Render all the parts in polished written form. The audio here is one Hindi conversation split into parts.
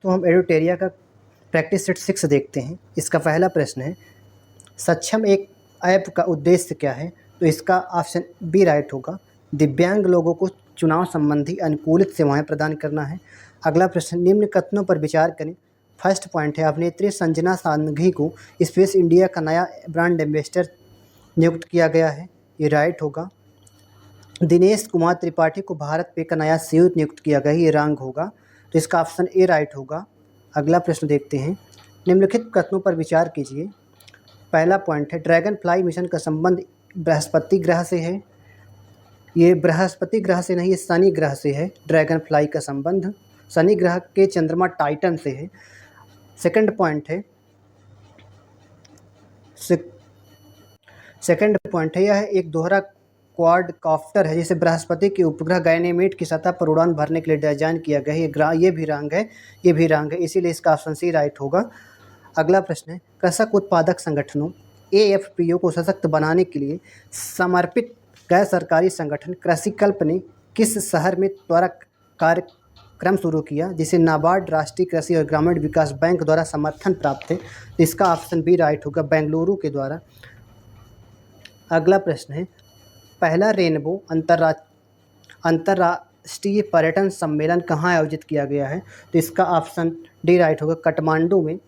तो हम एडुटेरिया का प्रैक्टिस सेट 6 देखते हैं। इसका पहला प्रश्न है, सक्षम एक ऐप का उद्देश्य क्या है? तो इसका ऑप्शन बी राइट होगा। दिव्यांग लोगों को चुनाव संबंधी अनुकूलित सेवाएं प्रदान करना है। अगला प्रश्न, निम्न कथनों पर विचार करें। फर्स्ट पॉइंट है, अभिनेत्री संजना सानघी को स्पेस इंडिया का नया ब्रांड एम्बेसडर नियुक्त किया गया है, ये राइट होगा। दिनेश कुमार त्रिपाठी को भारत पे का नया सीईओ नियुक्त किया गया है, ये रॉन्ग होगा। तो इसका ऑप्शन ए राइट होगा। अगला प्रश्न देखते हैं, निम्नलिखित कथनों पर विचार कीजिए। पहला पॉइंट है, ड्रैगन फ्लाई मिशन का संबंध बृहस्पति ग्रह से है, ये बृहस्पति ग्रह से नहीं, ये शनि ग्रह से है। ड्रैगन फ्लाई का संबंध शनि ग्रह के चंद्रमा टाइटन से है। सेकंड पॉइंट है, सेकंड पॉइंट है, यह एक दोहरा क्वाडकॉप्टर है जिसे बृहस्पति के उपग्रह गायनेमेड की सतह पर उड़ान भरने के लिए डिजाइन किया गया है। ये भी रॉन्ग है, ये भी रॉन्ग है, इसीलिए इसका ऑप्शन सी राइट होगा। अगला प्रश्न है, कृषक उत्पादक संगठनों AFPO को सशक्त बनाने के लिए समर्पित गैर सरकारी संगठन कृषिकल्प ने किस शहर में त्वरक कार्यक्रम शुरू किया जिसे नाबार्ड, राष्ट्रीय कृषि और ग्रामीण विकास बैंक द्वारा समर्थन प्राप्त है? तो इसका ऑप्शन बी राइट होगा, बेंगलुरु के द्वारा। अगला प्रश्न है, पहला रेनबो अंतर्राष्ट्रीय पर्यटन सम्मेलन कहाँ आयोजित किया गया है? तो इसका ऑप्शन डी राइट होगा, काठमांडू में।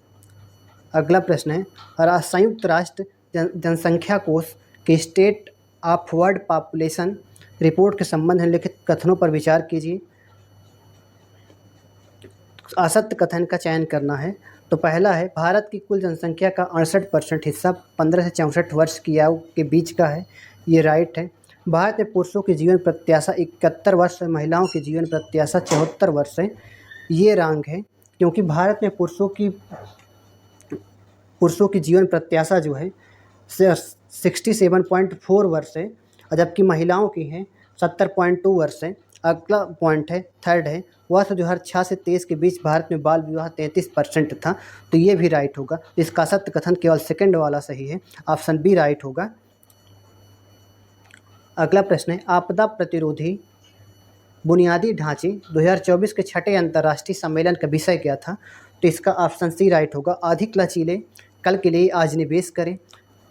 अगला प्रश्न है, संयुक्त राष्ट्र जनसंख्या कोष के state of world population report के संबंध में लिखित कथनों पर विचार कीजिए। असत्य कथन का चयन करना है। तो पहला है, भारत की कुल जनसंख्या का 68% हिस्सा 15 से 64 वर्ष की आयु के बीच का है, ये राइट है। भारत में पुरुषों की जीवन प्रत्याशा 71 वर्ष है, महिलाओं की जीवन प्रत्याशा 74 वर्ष है, ये रॉन्ग है। क्योंकि भारत में पुरुषों की जीवन प्रत्याशा जो है 67.4 वर्ष है, और जबकि महिलाओं की है 70.2 वर्ष है। अगला पॉइंट है, थर्ड है, वर्ष 2006 से 23 के बीच भारत में बाल विवाह 33% था, तो ये भी राइट होगा। इसका सत्य कथन केवल सेकंड वाला सही है, ऑप्शन बी राइट होगा। अगला प्रश्न है, आपदा प्रतिरोधी बुनियादी ढांचे 2024 के छठे अंतर्राष्ट्रीय सम्मेलन का विषय क्या था? तो इसका ऑप्शन सी राइट होगा, अधिक लचीले कल के लिए आज निवेश करें।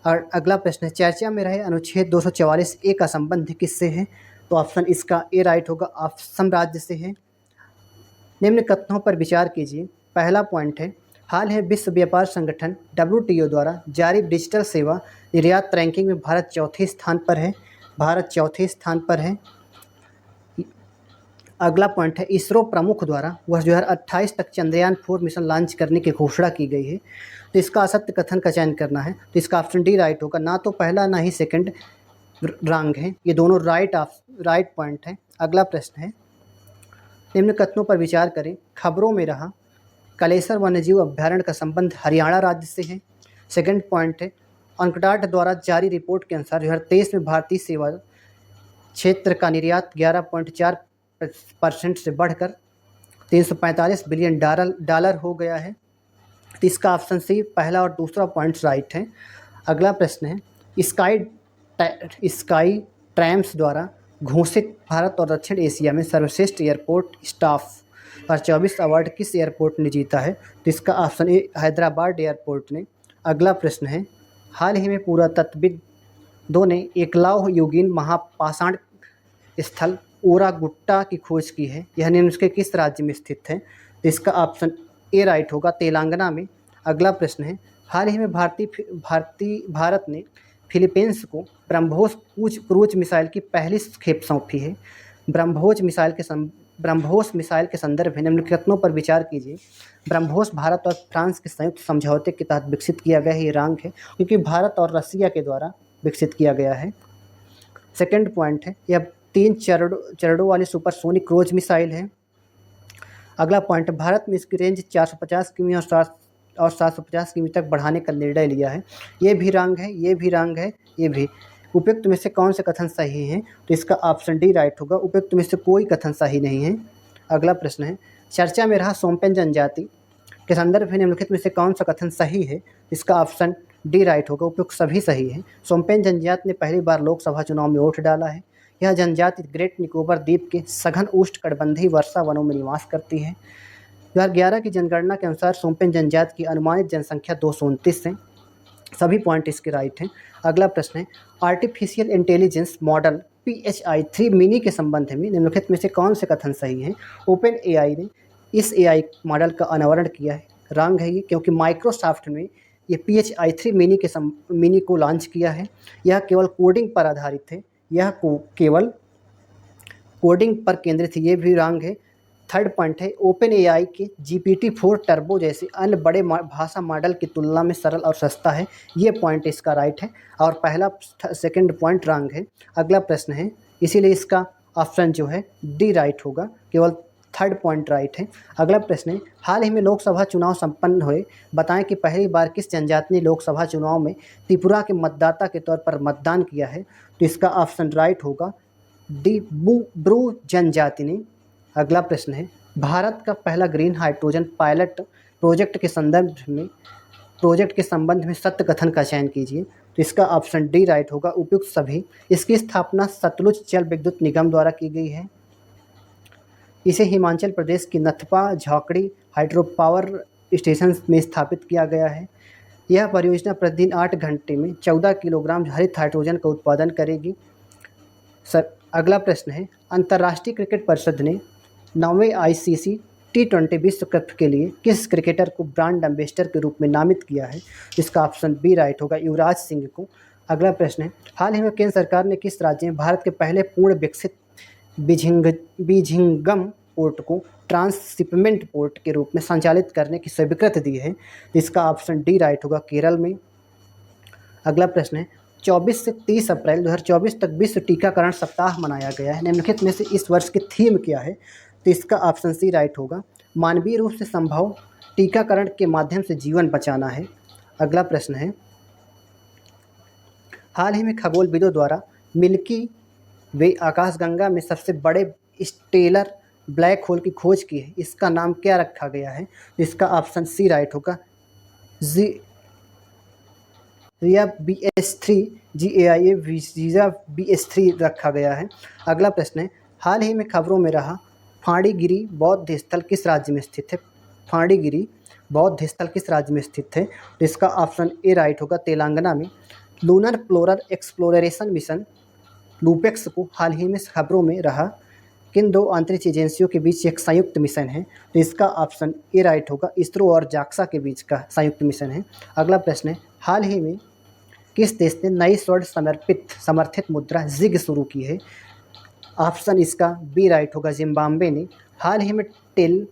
और अगला प्रश्न है, चर्चा में रहे अनुच्छेद 244A का संबंध किससे है? तो ऑप्शन इसका ए राइट होगा, असम राज्य से है। निम्न कथनों पर विचार कीजिए। पहला पॉइंट है, हाल है विश्व व्यापार संगठन WTO द्वारा जारी डिजिटल सेवा निर्यात रैंकिंग में भारत चौथे स्थान पर है, भारत चौथे स्थान पर है। अगला पॉइंट है, इसरो प्रमुख द्वारा वर्ष 2028 तक चंद्रयान 4 मिशन लॉन्च करने की घोषणा की गई है, तो इसका असत्य कथन का चयन करना है। तो इसका ऑप्शन डी राइट होगा, ना तो पहला ना ही सेकंड रॉन्ग है, ये दोनों राइट पॉइंट है। अगला प्रश्न है, निम्न कथनों पर विचार करें। खबरों में रहा कलेसर वन्यजीव अभ्यारण्य का संबंध हरियाणा राज्य से है। सेकंड पॉइंट है, अंकडाट द्वारा जारी रिपोर्ट के अनुसार 2023 में भारतीय सेवा क्षेत्र का निर्यात 11.4% से बढ़कर 345 बिलियन डॉलर हो गया है, तो इसका ऑप्शन सी पहला और दूसरा पॉइंट्स राइट है। अगला प्रश्न है, स्काई ट्रायम्स द्वारा घोषित भारत और दक्षिण एशिया में सर्वश्रेष्ठ एयरपोर्ट स्टाफ 2024 अवार्ड किस एयरपोर्ट ने जीता है? तो इसका ऑप्शन ए हैदराबाद एयरपोर्ट ने। अगला प्रश्न है, हाल ही में पुरातत्वविदों ने एकलव्य युगीन महापाषाण स्थल ओरागुट्टा की खोज की है, यह निम्न के किस राज्य में स्थित है? तो इसका ऑप्शन ए राइट होगा, तेलंगाना में। अगला प्रश्न है, हाल ही में भारत ने फिलीपींस को ब्रह्मोस क्रूज मिसाइल की पहली खेप सौंपी है। ब्रह्मोस मिसाइल के संदर्भ में निम्न कथनों पर विचार कीजिए। ब्रह्मोस भारत और फ्रांस के संयुक्त समझौते के तहत विकसित किया गया है, ये रॉन्ग है, क्योंकि भारत और रसिया के द्वारा विकसित किया गया है। सेकंड पॉइंट है, यह 3 चरणों वाली सुपरसोनिक क्रूज मिसाइल है। अगला पॉइंट, भारत में इसकी रेंज 450 किमी और 750 किमी तक बढ़ाने का निर्णय लिया है, ये भी रॉन्ग है, ये भी रॉन्ग है, ये भी। उपयुक्त में से कौन से कथन सही हैं? तो इसका ऑप्शन डी राइट होगा, उपयुक्त में से कोई कथन सही नहीं है। अगला प्रश्न है, चर्चा में रहा सोम्पेन जनजाति के संदर्भ में निम्नलिखित में से कौन सा कथन सही है? इसका ऑप्शन डी राइट होगा, उपयुक्त सभी सही है। सोम्पेन जनजाति ने पहली बार लोकसभा चुनाव में वोट डाला है। यह जनजाति ग्रेट निकोबार द्वीप के सघन उष्णकटिबंधीय वर्षा वनों में निवास करती है। 2011 की जनगणना के अनुसार सोम्पेन जनजाति की अनुमानित जनसंख्या 229 है। सभी पॉइंट इसके राइट हैं। अगला प्रश्न है, artificial intelligence model PHI 3 mini के संबंध में निम्नलिखित में से कौन से कथन सही हैं? ओपन AI ने इस AI मॉडल का अनावरण किया है। रॉन्ग है ये, क्योंकि माइक्रोसॉफ्ट ने ये PHI 3 मिनी को लॉन्च किया है। यह केवल कोडिंग पर आधारित है, यह केवल कोडिंग पर केंद्रित है, ये भी रॉन्ग है। थर्ड पॉइंट है, ओपन AI के GPT-4 टर्बो जैसे अन्य बड़े भाषा मॉडल की तुलना में सरल और सस्ता है, ये पॉइंट इसका राइट है। और पहला सेकंड पॉइंट रॉन्ग है। अगला प्रश्न है, इसीलिए इसका ऑप्शन जो है डी राइट होगा, केवल थर्ड पॉइंट राइट है। अगला प्रश्न है, हाल ही में लोकसभा चुनाव संपन्न हुए, बताएं कि पहली बार किस जनजाति ने लोकसभा चुनाव में त्रिपुरा के मतदाता के तौर पर मतदान किया है? तो इसका ऑप्शन राइट होगा डी, ब्रू जनजाति ने। अगला प्रश्न है, भारत का पहला ग्रीन हाइड्रोजन पायलट प्रोजेक्ट के संबंध में सत्य कथन का चयन कीजिए। तो इसका ऑप्शन डी राइट होगा, उपयुक्त सभी। इसकी स्थापना सतलुज जल विद्युत निगम द्वारा की गई है। इसे हिमाचल प्रदेश की नथपा झाकड़ी हाइड्रो पावर स्टेशन में स्थापित किया गया है। यह परियोजना प्रतिदिन 8 घंटे में 14 किलोग्राम हरित हाइड्रोजन का उत्पादन करेगी। अगला प्रश्न है, अंतर्राष्ट्रीय क्रिकेट परिषद ने 9वें ICC T20 विश्व कप के लिए किस क्रिकेटर को ब्रांड एम्बेसडर के रूप में नामित किया है? इसका ऑप्शन बी राइट होगा, युवराज सिंह को। अगला प्रश्न है, हाल ही में केंद्र सरकार ने किस राज्य में भारत के पहले पूर्ण विकसित बीजिंगम पोर्ट को ट्रांसशिपमेंट पोर्ट के रूप में संचालित करने की स्वीकृति दी है? इसका ऑप्शन डी राइट होगा, केरल में। अगला प्रश्न है, 24 से 30 अप्रैल 2024 तक विश्व टीकाकरण सप्ताह मनाया गया है। निम्नलिखित में से इस वर्ष की थीम क्या है? तो इसका ऑप्शन सी राइट होगा, मानवीय रूप से संभव टीकाकरण के माध्यम से जीवन बचाना है। अगला प्रश्न है, हाल ही में खगोलविदों द्वारा मिल्की वे आकाशगंगा में सबसे बड़े स्टेलर ब्लैक होल की खोज की है, इसका नाम क्या रखा गया है? इसका ऑप्शन सी राइट होगा, रिया BS3 GAIA वीजा BS3 रखा गया है। अगला प्रश्न है, हाल ही में खबरों में रहा फांडीगिरी बौद्ध स्थल किस राज्य में स्थित है? फांडीगिरी बौद्ध स्थल किस राज्य में स्थित है? तो इसका ऑप्शन ए राइट होगा, तेलंगाना में। Lunar polar exploration mission LUPEX को हाल ही में खबरों में रहा किन 2 अंतरिक्ष एजेंसियों के बीच एक संयुक्त मिशन है? तो इसका ऑप्शन ए राइट होगा, इसरो और जाक्सा के बीच का संयुक्त मिशन है। अगला प्रश्न है, हाल ही में किस देश ने नई स्वर्ण समर्थित मुद्रा जिग शुरू की है? ऑप्शन इसका बी राइट होगा, जिम्बाब्वे ने। हाल ही में टेल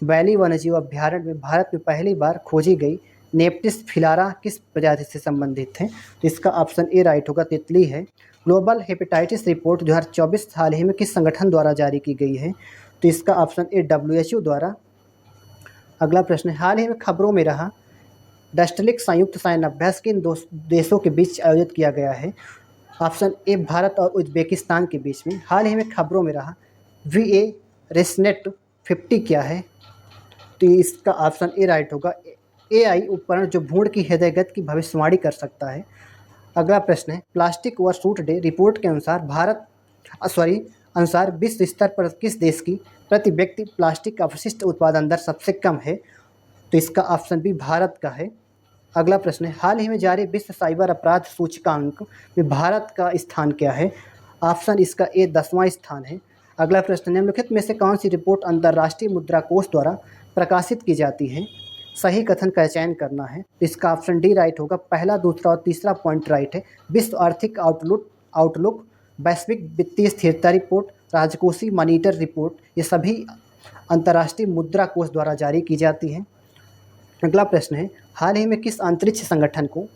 वैली वन्यजीव अभ्यारण्य में भारत में पहली बार खोजी गई नेप्टिस फिलारा किस प्रजाति से संबंधित है? तो इसका ऑप्शन ए राइट होगा, तितली है। ग्लोबल हेपेटाइटिस रिपोर्ट 2024 हाल ही में किस संगठन द्वारा जारी की गई है? तो इसका ऑप्शन ए WHO द्वारा। अगला प्रश्न है, हाल ही में खबरों में रहा डस्टलिक संयुक्त सैन्य अभ्यास किन 2 देशों के बीच आयोजित किया गया है? ऑप्शन ए भारत और उज्बेकिस्तान के बीच में। हाल ही में खबरों में रहा VA रेसनेट 50 क्या है? तो इसका ऑप्शन ए राइट होगा, AI उपकरण जो भ्रूण की हृदयगति की भविष्यवाणी कर सकता है। अगला प्रश्न है, प्लास्टिक ओवरशूट डे रिपोर्ट के अनुसार विश्व स्तर पर किस देश की प्रति व्यक्ति प्लास्टिक अपशिष्ट उत्पादन दर सबसे कम है? तो इसका ऑप्शन बी भारत का है। अगला प्रश्न है, हाल ही में जारी विश्व साइबर अपराध सूचकांक में भारत का स्थान क्या है? ऑप्शन इसका ए 10वां स्थान है। अगला प्रश्न, निम्नलिखित में से कौन सी रिपोर्ट अंतर्राष्ट्रीय मुद्रा कोष द्वारा प्रकाशित की जाती है? सही कथन का चयन करना है। इसका ऑप्शन डी राइट होगा, पहला, दूसरा और तीसरा पॉइंट राइट है। विश्व आर्थिक आउटलुक, वैश्विक वित्तीय स्थिरता रिपोर्ट, राजकोषीय मॉनिटर रिपोर्ट, ये सभी अंतर्राष्ट्रीय मुद्रा कोष द्वारा जारी की जाती हैं। अगला प्रश्न है, हाल ही में किस अंतरिक्ष संगठन को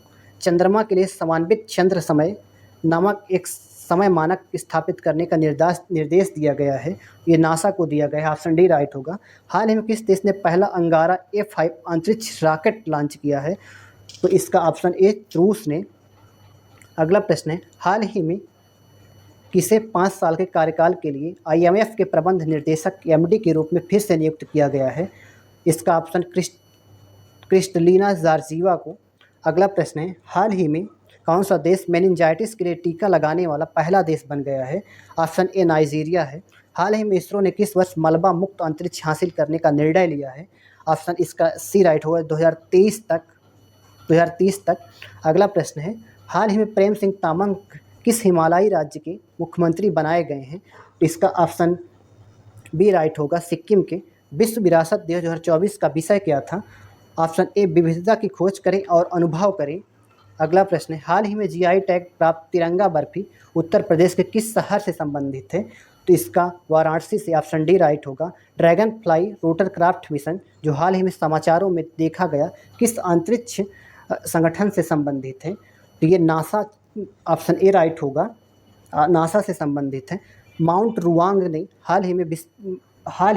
चंद्रमा के लिए समन्वित चंद्र समय नामक एक समय मानक स्थापित करने का निर्देश दिया गया है? ये नासा को दिया गया है। ऑप्शन डी राइट होगा। हाल ही में किस देश ने पहला अंगारा A5 अंतरिक्ष रॉकेट लॉन्च किया है? तो इसका ऑप्शन ए रूस ने। अगला प्रश्न है, हाल ही में किसे 5 साल के कार्यकाल के लिए IMF के प्रबंध निर्देशक MD के रूप में फिर से नियुक्त किया गया है? इसका ऑप्शन क्रिस्टलिना जॉर्जिवा को। अगला प्रश्न है, हाल ही में कौन सा देश मेनिंजाइटिस के लिए टीका लगाने वाला पहला देश बन गया है? ऑप्शन ए नाइजीरिया है। हाल ही में इसरो ने किस वर्ष मलबा मुक्त अंतरिक्ष हासिल करने का निर्णय लिया है? ऑप्शन इसका सी राइट होगा 2030 तक। अगला प्रश्न है, हाल ही में प्रेम सिंह तामंग किस हिमालयी राज्य के मुख्यमंत्री बनाए गए हैं? इसका ऑप्शन बी राइट होगा सिक्किम के। विश्व विरासत दिवस 2024 का विषय क्या था? ऑप्शन ए विविधता की खोज करें और अनुभव करें। अगला प्रश्न है, हाल ही में जीआई टैग प्राप्त तिरंगा बर्फी उत्तर प्रदेश के किस शहर से संबंधित है? तो इसका वाराणसी से। ऑप्शन डी राइट होगा। ड्रैगन फ्लाई रोटरक्राफ्ट मिशन जो हाल ही में समाचारों में देखा गया किस अंतरिक्ष संगठन से संबंधित है? तो ये नासा, ऑप्शन ए राइट होगा, नासा से संबंधित है। माउंट रुआंग ने हाल ही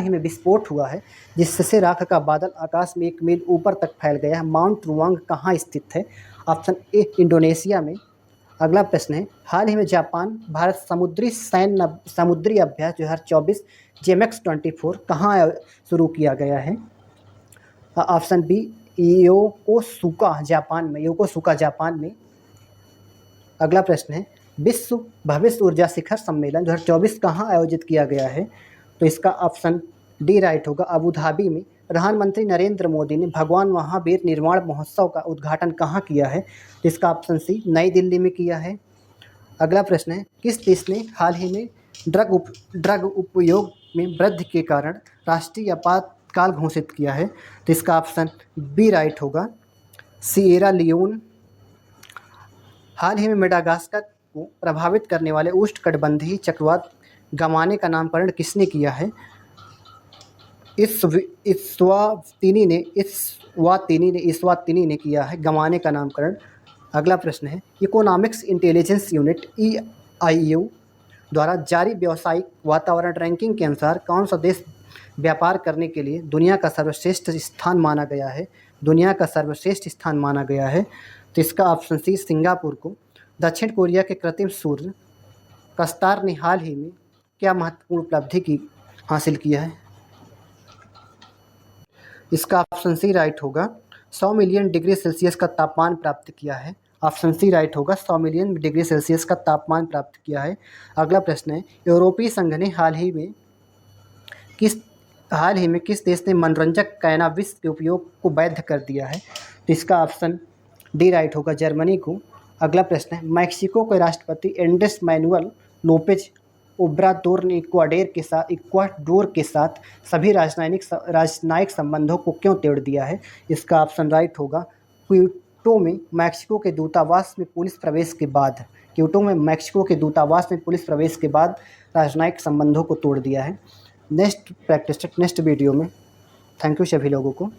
में विस्फोट हुआ है जिससे राख का बादल आकाश में 1 मील ऊपर तक फैल गया है। माउंट रुआंग कहाँ स्थित है? ऑप्शन ए इंडोनेशिया में। अगला प्रश्न है, हाल ही में जापान भारत समुद्री अभ्यास 2024 जेमेक्स 24 कहाँ शुरू किया गया है? ऑप्शन बी योकोसुका जापान में। अगला प्रश्न है, विश्व भविष्य ऊर्जा शिखर सम्मेलन 2024 कहाँ आयोजित किया गया है? तो इसका ऑप्शन डी राइट होगा, अबू धाबी में। प्रधानमंत्री नरेंद्र मोदी ने भगवान महावीर निर्वाण महोत्सव का उद्घाटन कहाँ किया है? तो इसका ऑप्शन सी नई दिल्ली में किया है। अगला प्रश्न है, किस देश ने हाल ही में ड्रग उपयोग में वृद्धि के कारण राष्ट्रीय आपातकाल घोषित किया है? तो इसका ऑप्शन बी राइट होगा, सिएरा लियोन। हाल ही में मेडागास्कर को प्रभावित करने वाले उष्णकटिबंधीय चक्रवात गमाने का नामकरण किसने किया है? इस्वातिनी ने किया है गमाने का नामकरण। अगला प्रश्न है, इकोनॉमिक्स इंटेलिजेंस यूनिट EIU द्वारा जारी व्यावसायिक वातावरण रैंकिंग के अनुसार कौन सा देश व्यापार करने के लिए दुनिया का सर्वश्रेष्ठ स्थान माना गया है? तो इसका ऑप्शन सी सिंगापुर को। दक्षिण कोरिया के कृत्रिम सूर्य कस्तार ने हाल ही में क्या महत्वपूर्ण उपलब्धि हासिल किया है? इसका ऑप्शन सी राइट होगा, 100 मिलियन डिग्री सेल्सियस का तापमान प्राप्त किया है। ऑप्शन सी राइट होगा, 100 मिलियन डिग्री सेल्सियस का तापमान प्राप्त किया है। अगला प्रश्न है, यूरोपीय संघ ने हाल ही में किस देश ने मनोरंजक कैनाबिस के उपयोग को वैध कर दिया है? तो इसका ऑप्शन डी राइट होगा, जर्मनी को। अगला प्रश्न है, मैक्सिको के राष्ट्रपति एंड्रेस मैनुअल लोपेज ओब्रादोर ने इक्वाडोर के साथ सभी राजनयिक संबंधों को क्यों तोड़ दिया है? इसका ऑप्शन राइट होगा, क्योटो में मैक्सिको के दूतावास में पुलिस प्रवेश के बाद राजनयिक संबंधों को तोड़ दिया है। नेक्स्ट वीडियो में। थैंक यू सभी लोगों को।